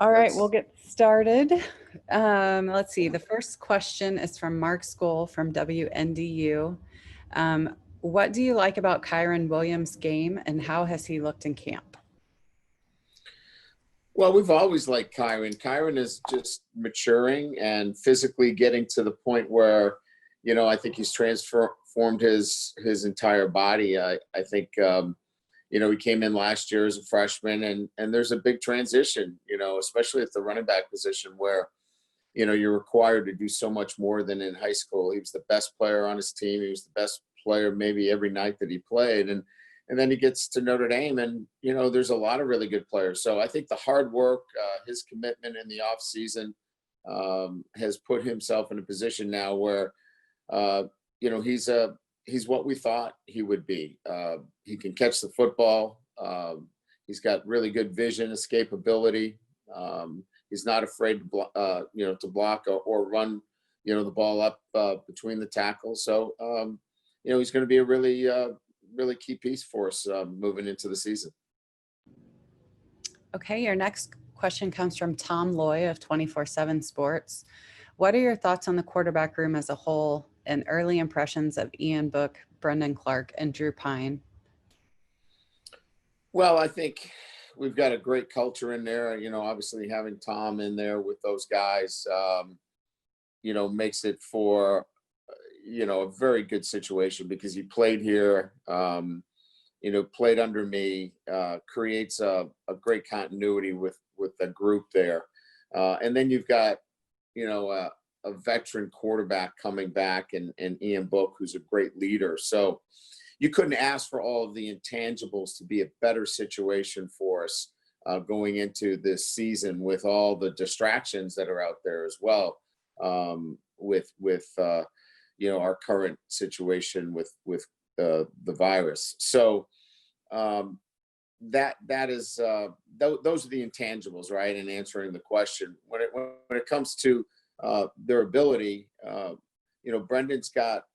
All right, we'll get started. Let's see. The first question is from Mark Skoll from WNDU. What do you like about Kyron Williams' game, and how has he looked in camp? Well, we've always liked Kyron. Kyron is just maturing and physically getting to the point where, I think he's transformed his entire body. I think, he came in last year as a freshman, and there's a big transition, especially at the running back position where, you're required to do so much more than in high school. He was the best player on his team. He was the best player maybe every night that he played. And then he gets to Notre Dame, and, there's a lot of really good players. So I think the hard work, his commitment in the off season has put himself in a position now where, he's what we thought he would be. He can catch the football. He's got really good vision, escapability. He's not afraid to block or run, the ball up between the tackles. So, he's going to be a really key piece for us moving into the season. Okay, your next question comes from Tom Loy of 24/7 Sports. What are your thoughts on the quarterback room as a whole and early impressions of Ian Book, Brendan Clark, and Drew Pine? Well, I think we've got a great culture in there. Obviously having Tom in there with those guys, makes it for, a very good situation because he played here, played under me, creates a great continuity with the group there. And then you've got, a veteran quarterback coming back and Ian Book, who's a great leader. So you couldn't ask for all of the intangibles to be a better situation for us going into this season with all the distractions that are out there as well, with our current situation with the virus. So that is those are the intangibles, right? And answering the question when it comes to their ability, Brendan's got,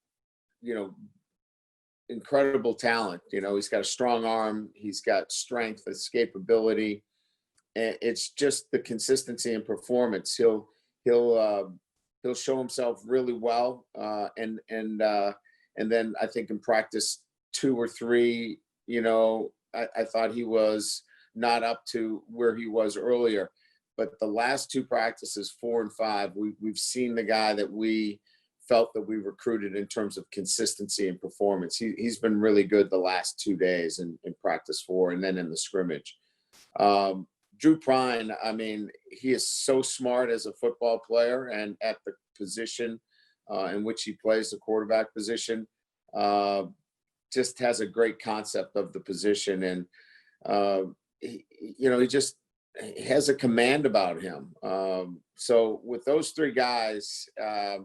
incredible talent. He's got a strong arm. He's got strength, escapability, and it's just the consistency and performance. He'll show himself really well, and then I think in practice 2 or 3, I thought he was not up to where he was earlier. But the last 2 practices, 4 and 5, we've seen the guy that we felt that we recruited in terms of consistency and performance. He's been really good the last 2 days in practice 4 and then in the scrimmage. Drew Pine, I mean, he is so smart as a football player and at the position in which he plays, the quarterback position, just has a great concept of the position. And, he just has a command about him. So with those 3 guys, I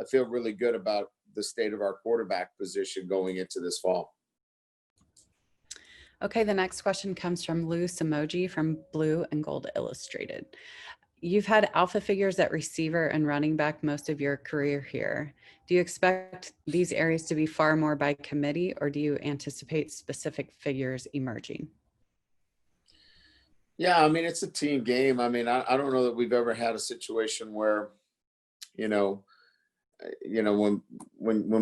feel really good about the state of our quarterback position going into this fall. Okay, the next question comes from Lou Samoji from Blue and Gold Illustrated. You've had alpha figures at receiver and running back most of your career here. Do you expect these areas to be far more by committee, or do you anticipate specific figures emerging? Yeah, I mean, it's a team game. I mean, I don't know that we've ever had a situation where, when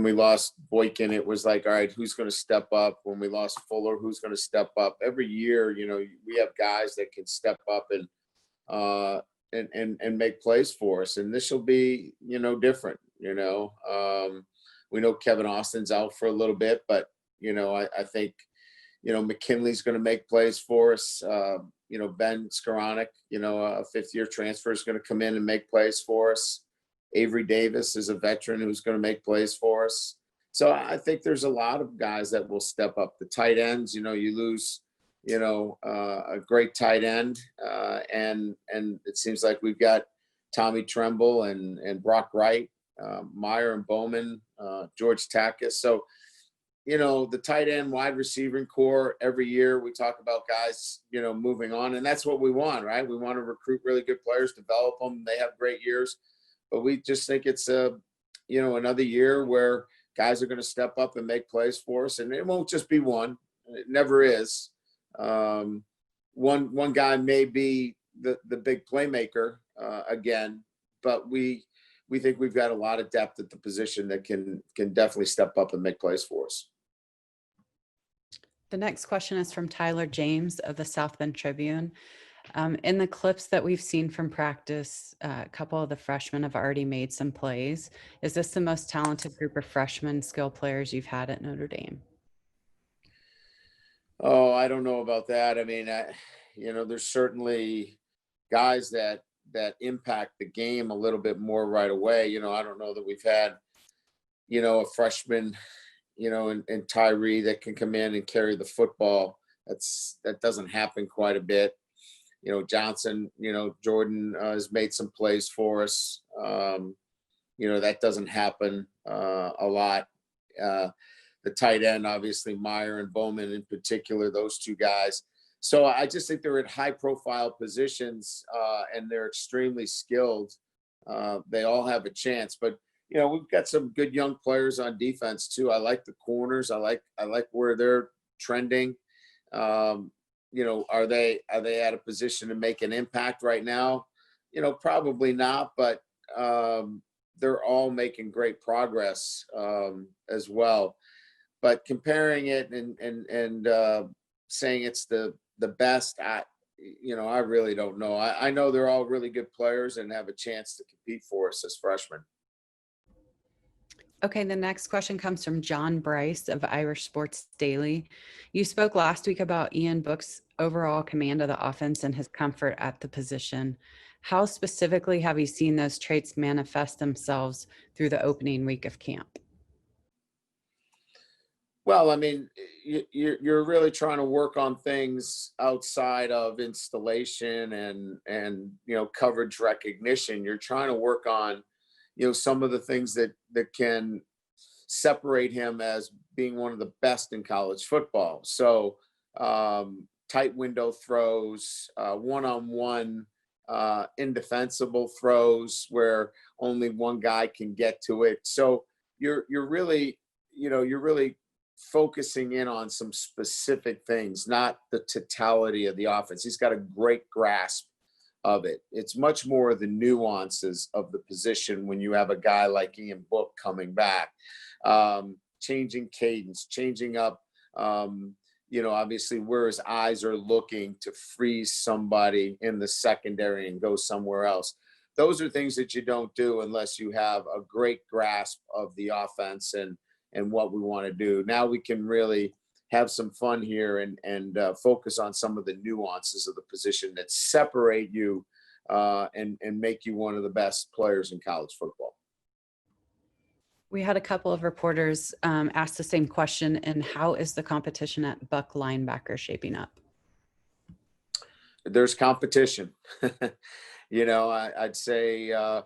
we lost Boykin, it was like, all right, who's going to step up? When we lost Fuller, who's going to step up? Every year, we have guys that can step up and make plays for us. And this will be, different. We know Kevin Austin's out for a little bit, but I think McKinley's going to make plays for us. Ben Skoranek, a 5th-year transfer, is going to come in and make plays for us. Avery Davis is a veteran who's going to make plays for us. So I think there's a lot of guys that will step up. The tight ends, you lose, a great tight end, and it seems like we've got Tommy Tremble and Brock Wright, Meyer and Bowman, George Takis. So, the tight end wide receiving core, every year we talk about guys, moving on, and that's what we want, right? We want to recruit really good players, develop them. They have great years. But we just think it's another year where guys are going to step up and make plays for us, and it won't just be one. It never is. One guy may be the big playmaker again, but we think we've got a lot of depth at the position that can definitely step up and make plays for us. The next question is from Tyler James of the South Bend Tribune. In the clips that we've seen from practice, a couple of the freshmen have already made some plays. Is this the most talented group of freshman skill players you've had at Notre Dame? Oh, I don't know about that. I mean, there's certainly guys that impact the game a little bit more right away. I don't know that we've had, a freshman, in Tyree that can come in and carry the football. That doesn't happen quite a bit. Johnson, Jordan has made some plays for us. That doesn't happen a lot. The tight end, obviously, Meyer and Bowman in particular, those two guys. So I just think they're at high profile positions and they're extremely skilled. They all have a chance, but we've got some good young players on defense too. I like the corners. I like where they're trending. Are they at a position to make an impact right now? Probably not, but they're all making great progress as well. But comparing it and saying it's the best, I really don't know. I know they're all really good players and have a chance to compete for us as freshmen. Okay, the next question comes from John Bryce of Irish Sports Daily. You spoke last week about Ian Book's overall command of the offense and his comfort at the position. How specifically have you seen those traits manifest themselves through the opening week of camp? Well, I mean, you're really trying to work on things outside of installation and coverage recognition. You're trying to work on some of the things that can separate him as being one of the best in college football. So tight window throws, one-on-one indefensible throws where only one guy can get to it. So you're really focusing in on some specific things, not the totality of the offense. He's got a great grasp of it. It's much more the nuances of the position when you have a guy like Ian Book coming back, changing cadence, changing up, obviously where his eyes are looking to freeze somebody in the secondary and go somewhere else. Those are things that you don't do unless you have a great grasp of the offense and what we want to do. Now we can really have some fun here and focus on some of the nuances of the position that separate you and make you one of the best players in college football. We had a couple of reporters ask the same question, and how is the competition at Buck linebacker shaping up? There's competition. I'd say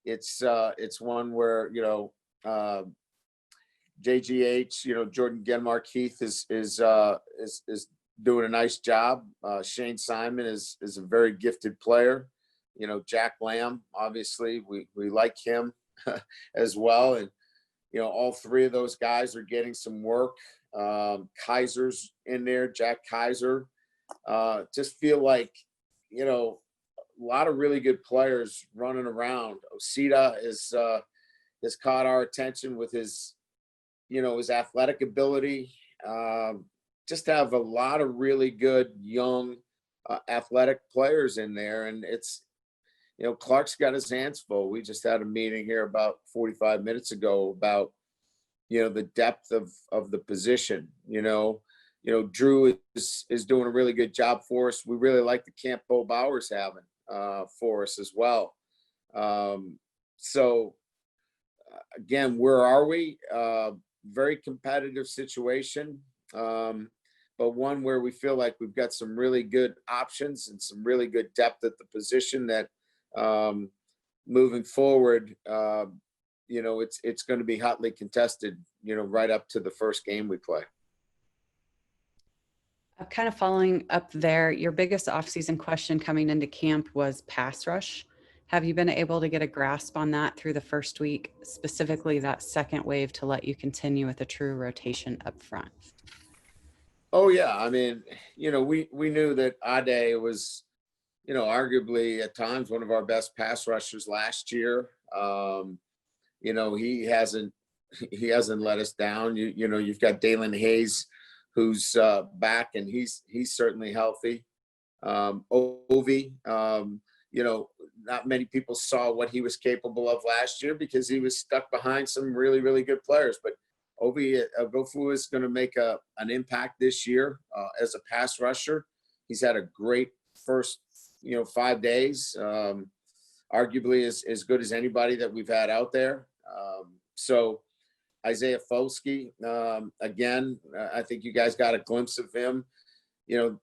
it's one where, JGH, Jordan Genmark-Heath is doing a nice job. Shane Simon is a very gifted player. Jack Lamb, obviously, we like him as well. And, all three of those guys are getting some work. Kaiser's in there, Jack Kaiser. Just feel like, a lot of really good players running around. Osita has caught our attention with his athletic ability. Just have a lot of really good young athletic players in there. And it's, Clark's got his hands full. We just had a meeting here about 45 minutes ago about, the depth of the position. Drew is doing a really good job for us. We really like the camp Bo Bauer's having for us as well. So again, where are we? Very competitive situation, but one where we feel like we've got some really good options and some really good depth at the position that moving forward, it's going to be hotly contested, right up to the first game we play. Kind of following up there, your biggest offseason question coming into camp was pass rush. Have you been able to get a grasp on that through the first week, specifically that second wave to let you continue with a true rotation up front? Oh yeah. I mean, we knew that Ade was, arguably at times one of our best pass rushers last year. He hasn't let us down. You've got Dalen Hayes, who's back, and he's certainly healthy. Ovi, not many people saw what he was capable of last year because he was stuck behind some really, really good players. But Ovi Gofu is going to make an impact this year as a pass rusher. He's had a great first, 5 days, arguably as good as anybody that we've had out there. So Isaiah Folsky, again, I think you guys got a glimpse of him.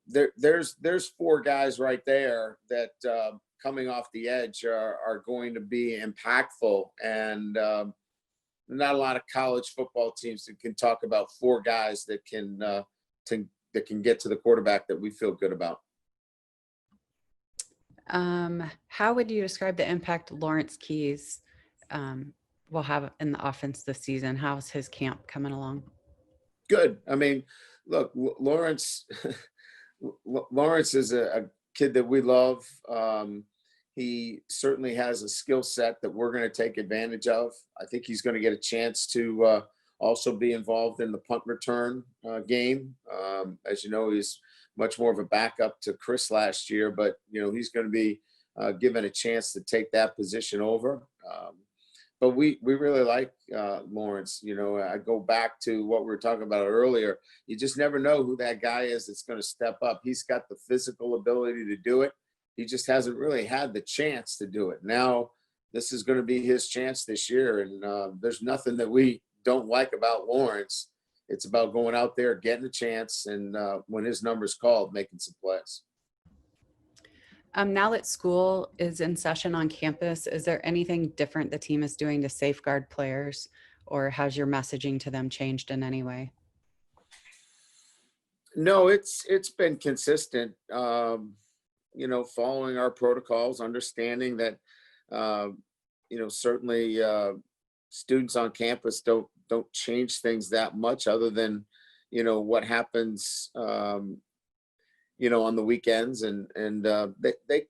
There's 4 guys right there that coming off the edge are going to be impactful, and not a lot of college football teams that can talk about 4 guys that can get to the quarterback that we feel good about. How would you describe the impact Lawrence Keys will have in the offense this season? How's his camp coming along? Good. I mean, look, Lawrence is a kid that we love. He certainly has a skill set that we're going to take advantage of. I think he's going to get a chance to also be involved in the punt return game. As you know, he's much more of a backup to Chris last year, but he's going to be given a chance to take that position over. But we really like Lawrence. I go back to what we were talking about earlier. You just never know who that guy is that's going to step up. He's got the physical ability to do it. He just hasn't really had the chance to do it. Now, this is going to be his chance this year, and there's nothing that we don't like about Lawrence. It's about going out there, getting a chance, and when his number's called, making some plays. Now that school is in session on campus, is there anything different the team is doing to safeguard players, or has your messaging to them changed in any way? No, it's been consistent. Following our protocols, understanding that, certainly students on campus don't change things that much other than, what happens, on the weekends, and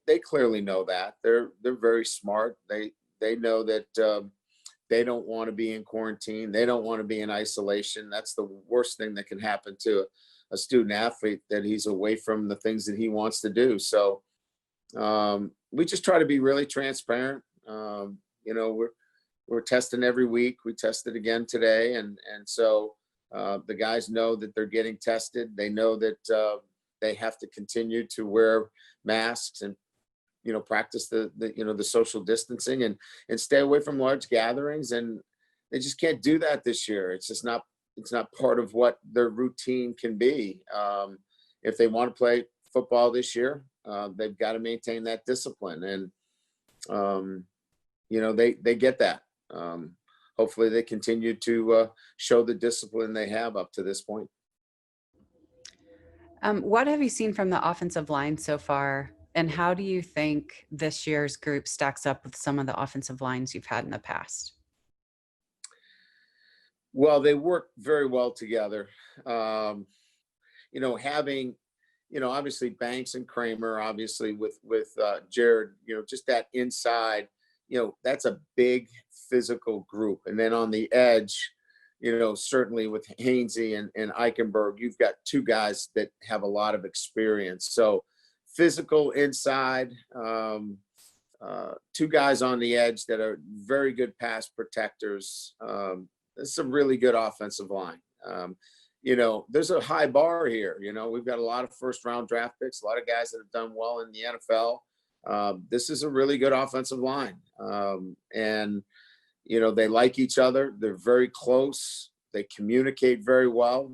they clearly know that. They're very smart. They know that they don't want to be in quarantine. They don't want to be in isolation. That's the worst thing that can happen to a student athlete, that he's away from the things that he wants to do. So we just try to be really transparent. We're testing every week. We tested again today. And so the guys know that they're getting tested. They know that they have to continue to wear masks and, practice the social distancing and stay away from large gatherings. And they just can't do that this year. It's not part of what their routine can be. If they want to play football this year, they've got to maintain that discipline. And, they get that. Hopefully they continue to show the discipline they have up to this point. What have you seen from the offensive line so far? And how do you think this year's group stacks up with some of the offensive lines you've had in the past? Well, they work very well together. Having, obviously Banks and Kramer, obviously with Jared, just that inside, that's a big physical group. And then on the edge, certainly with Hainsey and Eichenberg, you've got 2 guys that have a lot of experience. So physical inside, 2 guys on the edge that are very good pass protectors. It's a really good offensive line. There's a high bar here. We've got a lot of first-round draft picks, a lot of guys that have done well in the NFL. This is a really good offensive line. And they like each other. They're very close. They communicate very well.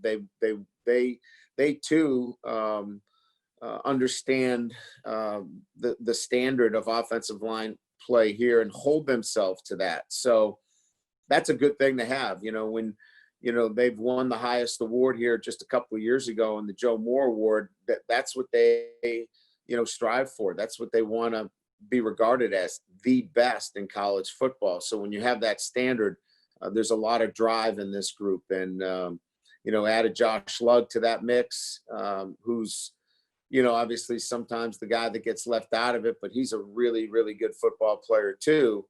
They too understand the standard of offensive line play here and hold themselves to that. So that's a good thing to have. When they've won the highest award here just a couple of years ago in the Joe Moore Award, that's what they strive for. That's what they want to be regarded as the best in college football. So when you have that standard, there's a lot of drive in this group. And added Josh Lugg to that mix, who's obviously sometimes the guy that gets left out of it, but he's a really, really good football player too.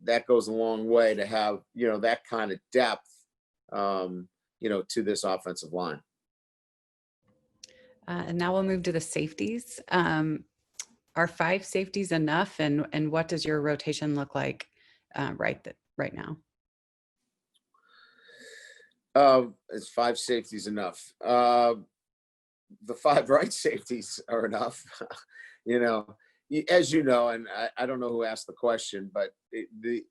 That goes a long way to have, that kind of depth, to this offensive line. And now we'll move to the safeties. Are 5 safeties enough? And what does your rotation look like right now? Is 5 safeties enough? The 5 right safeties are enough. As you know, and I don't know who asked the question, but the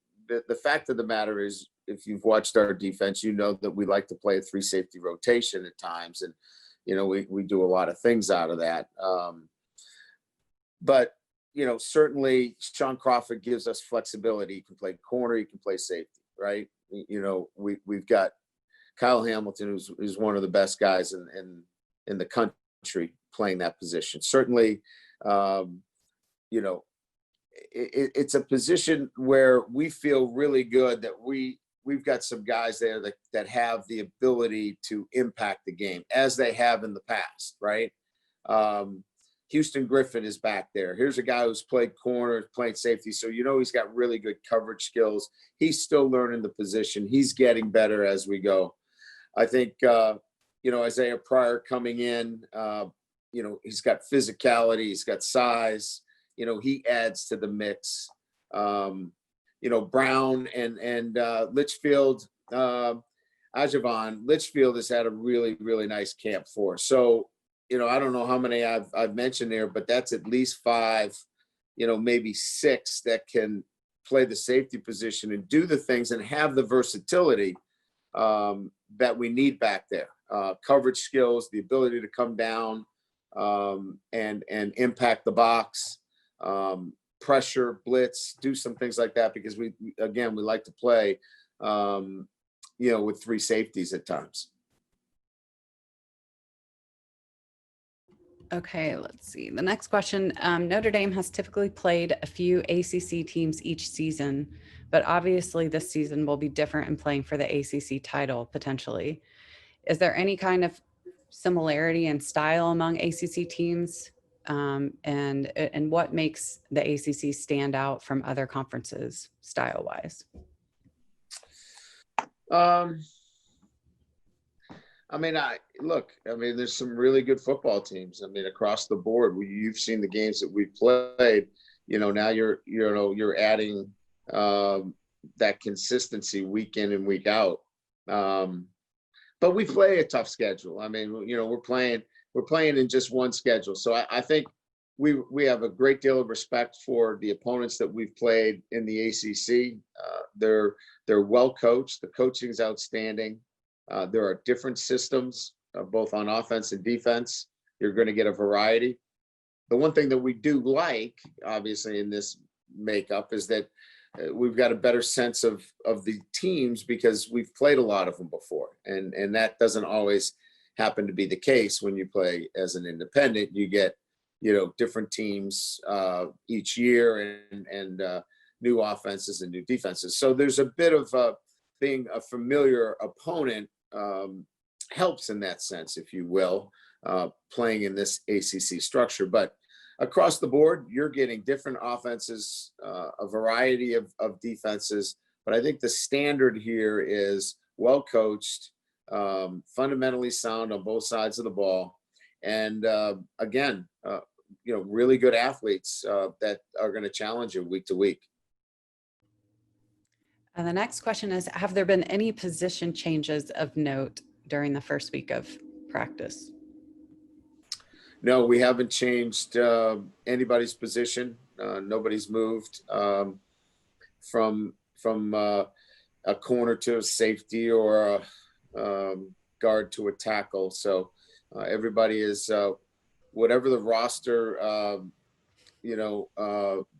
fact of the matter is, if you've watched our defense, you know that we like to play a 3 safety rotation at times, and we do a lot of things out of that. But certainly Sean Crawford gives us flexibility. He can play corner, he can play safety, right? We've got Kyle Hamilton, who's one of the best guys in the country playing that position. Certainly, it's a position where we feel really good that we've got some guys there that have the ability to impact the game, as they have in the past, right? Houston Griffin is back there. Here's a guy who's played corner, played safety, so he's got really good coverage skills. He's still learning the position. He's getting better as we go. I think Isaiah Pryor coming in, he's got physicality, he's got size. He adds to the mix. Brown and Litchfield, Ajavon Litchfield has had a really, really nice camp for us. So, I don't know how many I've mentioned there, but that's at least 5, maybe 6 that can play the safety position and do the things and have the versatility that we need back there. Coverage skills, the ability to come down and impact the box, pressure, blitz, do some things like that, because we like to play, with 3 safeties at times. Okay, let's see. The next question. Notre Dame has typically played a few ACC teams each season, but obviously this season will be different in playing for the ACC title potentially. Is there any kind of similarity in style among ACC teams? And what makes the ACC stand out from other conferences style-wise? There's some really good football teams. Across the board, you've seen the games that we've played. Now you're adding that consistency week in and week out. But we play a tough schedule. We're playing in just one schedule. So I think we have a great deal of respect for the opponents that we've played in the ACC. They're well coached. The coaching is outstanding. There are different systems, both on offense and defense. You're going to get a variety. The one thing that we do like, obviously, in this makeup is that we've got a better sense of the teams because we've played a lot of them before. And that doesn't always happen to be the case when you play as an independent. You get, different teams each year and new offenses and new defenses. So there's a bit of being a familiar opponent helps in that sense, if you will, playing in this ACC structure. But across the board, you're getting different offenses, a variety of defenses. But I think the standard here is well coached, fundamentally sound on both sides of the ball. And really good athletes that are going to challenge you week to week. And the next question is, have there been any position changes of note during the first week of practice? No, we haven't changed anybody's position. Nobody's moved from a corner to a safety or a guard to a tackle. So everybody is whatever the roster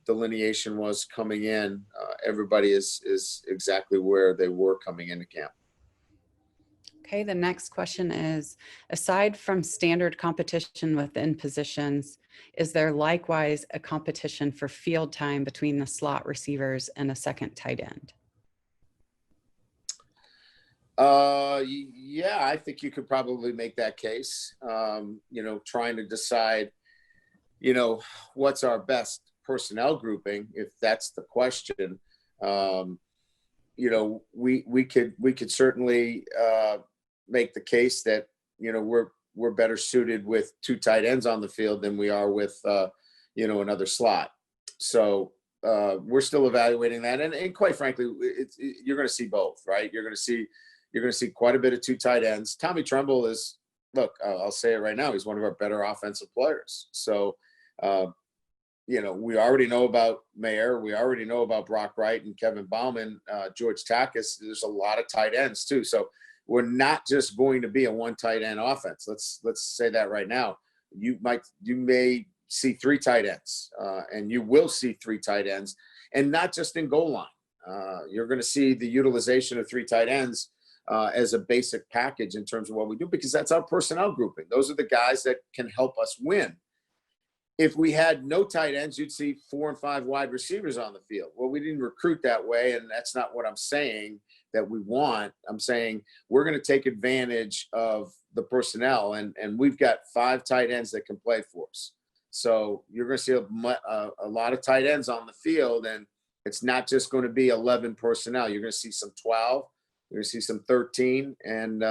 delineation was coming in. Everybody is exactly where they were coming into camp. Okay, the next question is, aside from standard competition within positions, is there likewise a competition for field time between the slot receivers and a second tight end? Yeah, I think you could probably make that case. Trying to decide, what's our best personnel grouping, if that's the question. We could certainly make the case that we're better suited with two tight ends on the field than we are with another slot. So we're still evaluating that, and quite frankly, you're going to see both, right? You're going to see quite a bit of two tight ends. Tommy Tremble is, look, I'll say it right now, he's one of our better offensive players. So we already know about Mayer. We already know about Brock Wright and Kevin Bauman, George Takis. There's a lot of tight ends too. So we're not just going to be a one tight end offense. Let's say that right now. You may see three tight ends, and you will see three tight ends, and not just in goal line. You're going to see the utilization of three tight ends as a basic package in terms of what we do, because that's our personnel grouping. Those are the guys that can help us win. If we had no tight ends, you'd see 4 and 5 wide receivers on the field. Well, we didn't recruit that way, and that's not what I'm saying that we want. I'm saying we're going to take advantage of the personnel, and we've got 5 tight ends that can play for us. So you're going to see a lot of tight ends on the field, and it's not just going to be 11 personnel. You're going to see some 12. You're going to see some 13, and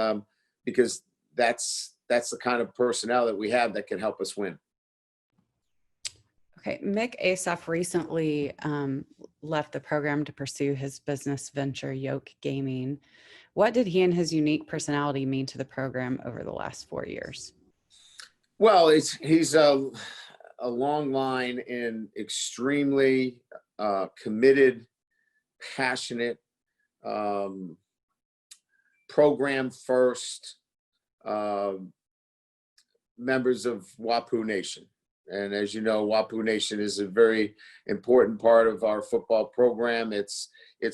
because that's the kind of personnel that we have that can help us win. Okay, Mick Asaf recently left the program to pursue his business venture, Yoke Gaming. What did he and his unique personality mean to the program over the last 4 years? Well, he's a long line in extremely committed, passionate, program first members of WAPU Nation. And as you know, WAPU Nation is a very important part of our football program. It's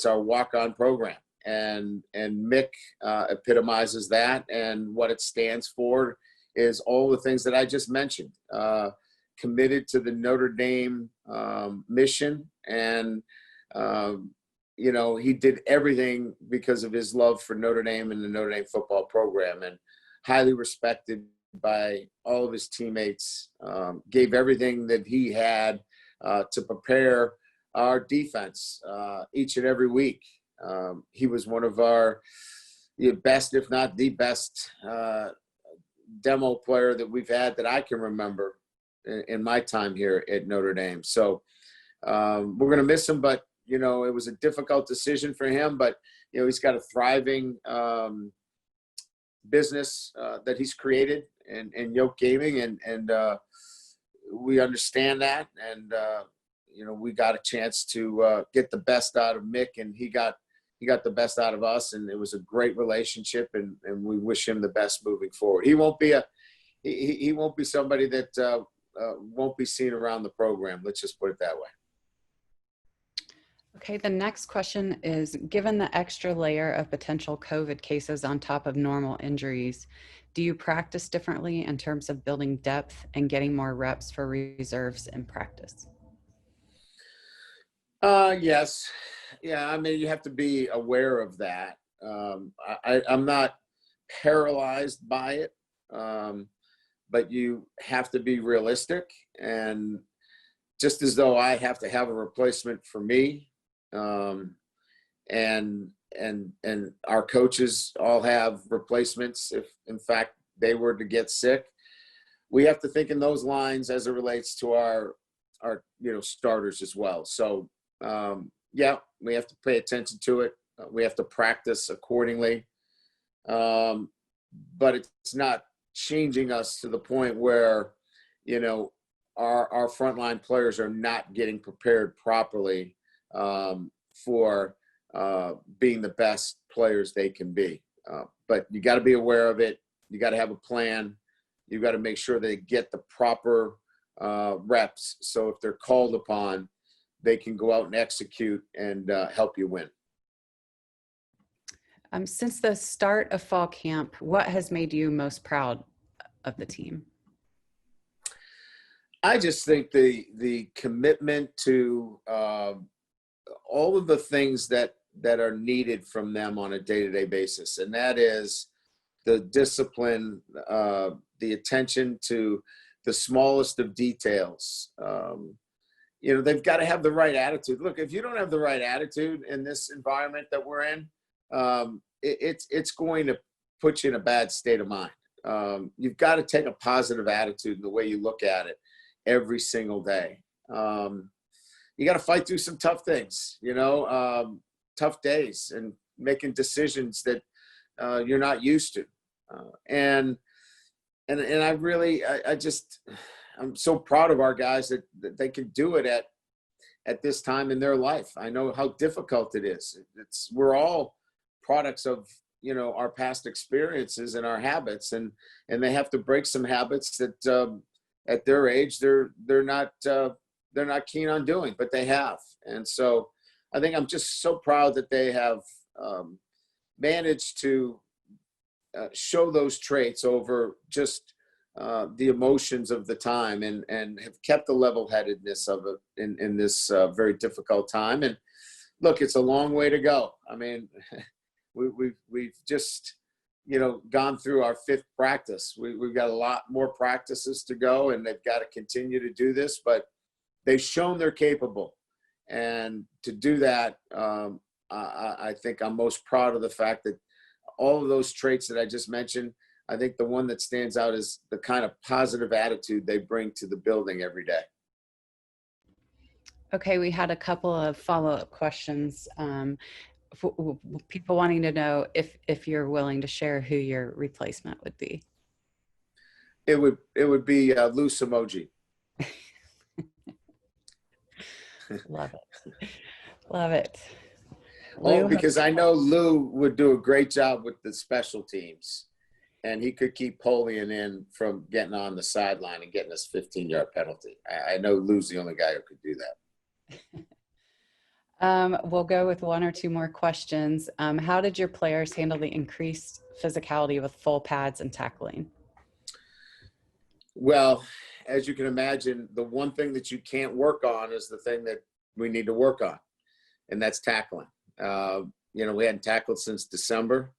our walk-on program, and Mick epitomizes that. And what it stands for is all the things that I just mentioned. Committed to the Notre Dame mission, and he did everything because of his love for Notre Dame and the Notre Dame football program, and highly respected by all of his teammates, gave everything that he had to prepare our defense each and every week. He was one of our best, if not the best, demo player that we've had that I can remember in my time here at Notre Dame. So we're going to miss him, but, it was a difficult decision for him, but, he's got a thriving business that he's created and Yoke Gaming, and we understand that, and we got a chance to get the best out of Mick, and he got the best out of us, and it was a great relationship, and we wish him the best moving forward. He won't be somebody that won't be seen around the program. Let's just put it that way. Okay, the next question is, given the extra layer of potential COVID cases on top of normal injuries, do you practice differently in terms of building depth and getting more reps for reserves in practice? Yes. Yeah, I mean, you have to be aware of that. I'm not paralyzed by it, but you have to be realistic. And just as though I have to have a replacement for me, and our coaches all have replacements if in fact they were to get sick, we have to think in those lines as it relates to our starters as well. So yeah, we have to pay attention to it. We have to practice accordingly, but it's not changing us to the point where our frontline players are not getting prepared properly for being the best players they can be. But you got to be aware of it. You got to have a plan. You got to make sure they get the proper reps. So if they're called upon, they can go out and execute and help you win. Since the start of fall camp, what has made you most proud of the team? I just think the commitment to all of the things that that are needed from them on a day-to-day basis. And that is the discipline, the attention to the smallest of details. They've got to have the right attitude. Look, if you don't have the right attitude in this environment that we're in, it's going to put you in a bad state of mind. You've got to take a positive attitude in the way you look at it every single day. You got to fight through some tough things, tough days, and making decisions that you're not used to. And I'm so proud of our guys that they can do it at this time in their life. I know how difficult it is. We're all products of, our past experiences and our habits, and they have to break some habits that at their age they're not keen on doing, but they have. And so I think I'm just so proud that they have managed to show those traits over just the emotions of the time, and have kept the level-headedness of it in this very difficult time. And look, it's a long way to go. I mean, we've just, gone through our 5th practice. We've got a lot more practices to go, and they've got to continue to do this, but they've shown they're capable. And to do that, I think I'm most proud of the fact that all of those traits that I just mentioned, I think the one that stands out is the kind of positive attitude they bring to the building every day. Okay, we had a couple of follow-up questions. People wanting to know if you're willing to share who your replacement would be. It would be Lou Emoji. Love it. Love it. Oh, because I know Lou would do a great job with the special teams, and he could keep Polian in from getting on the sideline and getting us 15-yard penalty. I know Lou's the only guy who could do that. We'll go with one or two more questions. How did your players handle the increased physicality with full pads and tackling? Well, as you can imagine, the one thing that you can't work on is the thing that we need to work on, and that's tackling. We hadn't tackled since December.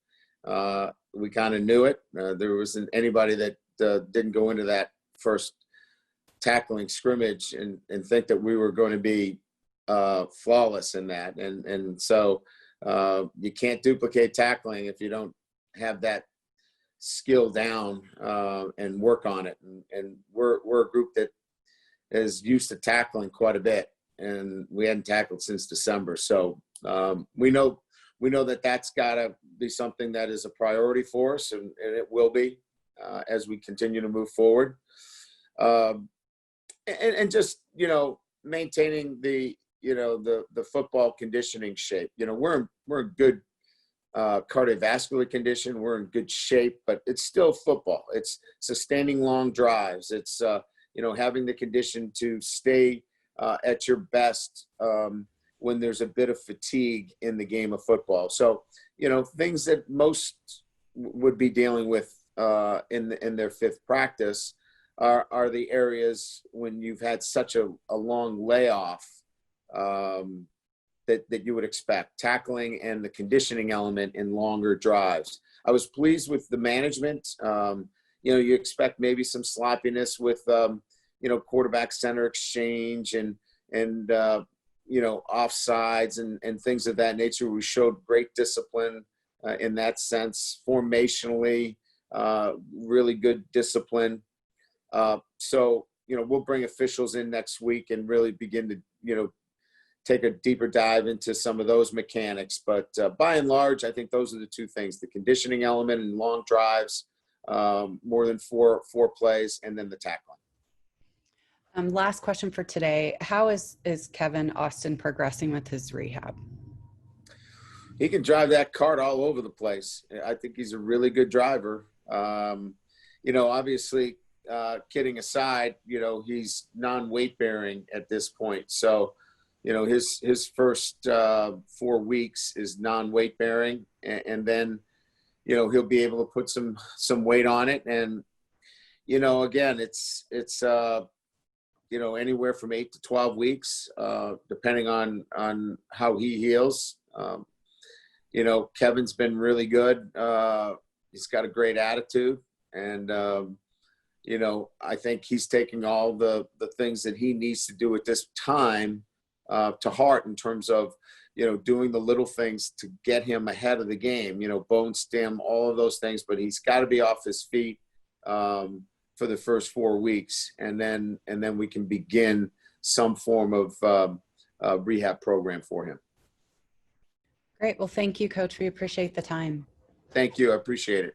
We kind of knew it. There wasn't anybody that didn't go into that first tackling scrimmage and think that we were going to be flawless in that. And so you can't duplicate tackling if you don't have that skill down and work on it. And we're a group that is used to tackling quite a bit, and we hadn't tackled since December. So we know that that's got to be something that is a priority for us, and it will be as we continue to move forward. And just, maintaining the football conditioning shape. We're in good cardiovascular condition. We're in good shape, but it's still football. It's sustaining long drives. It's, having the condition to stay at your best when there's a bit of fatigue in the game of football. So, things that most would be dealing with in their 5th practice are the areas when you've had such a long layoff that you would expect. Tackling and the conditioning element in longer drives. I was pleased with the management. You expect maybe some sloppiness with, quarterback center exchange and offsides and things of that nature. We showed great discipline in that sense. Formationally, really good discipline. So, we'll bring officials in next week and really begin to, take a deeper dive into some of those mechanics. But by and large, I think those are the two things: the conditioning element and long drives, more than four plays, and then the tackling. Last question for today. How is Kevin Austin progressing with his rehab? He can drive that cart all over the place. I think he's a really good driver. Obviously, kidding aside, he's non-weight bearing at this point. So, his first 4 weeks is non-weight bearing, and then, he'll be able to put some weight on it. And, again, it's anywhere from 8 to 12 weeks, depending on how he heals. you know, Kevin's been really good. He's got a great attitude, and you know, I think he's taking all the things that he needs to do at this time to heart in terms of, you know, doing the little things to get him ahead of the game, you know, bone stem, all of those things, but he's got to be off his feet for the first 4 weeks. And then we can begin some form of rehab program for him. Great. Well, thank you, Coach. We appreciate the time. Thank you. I appreciate it.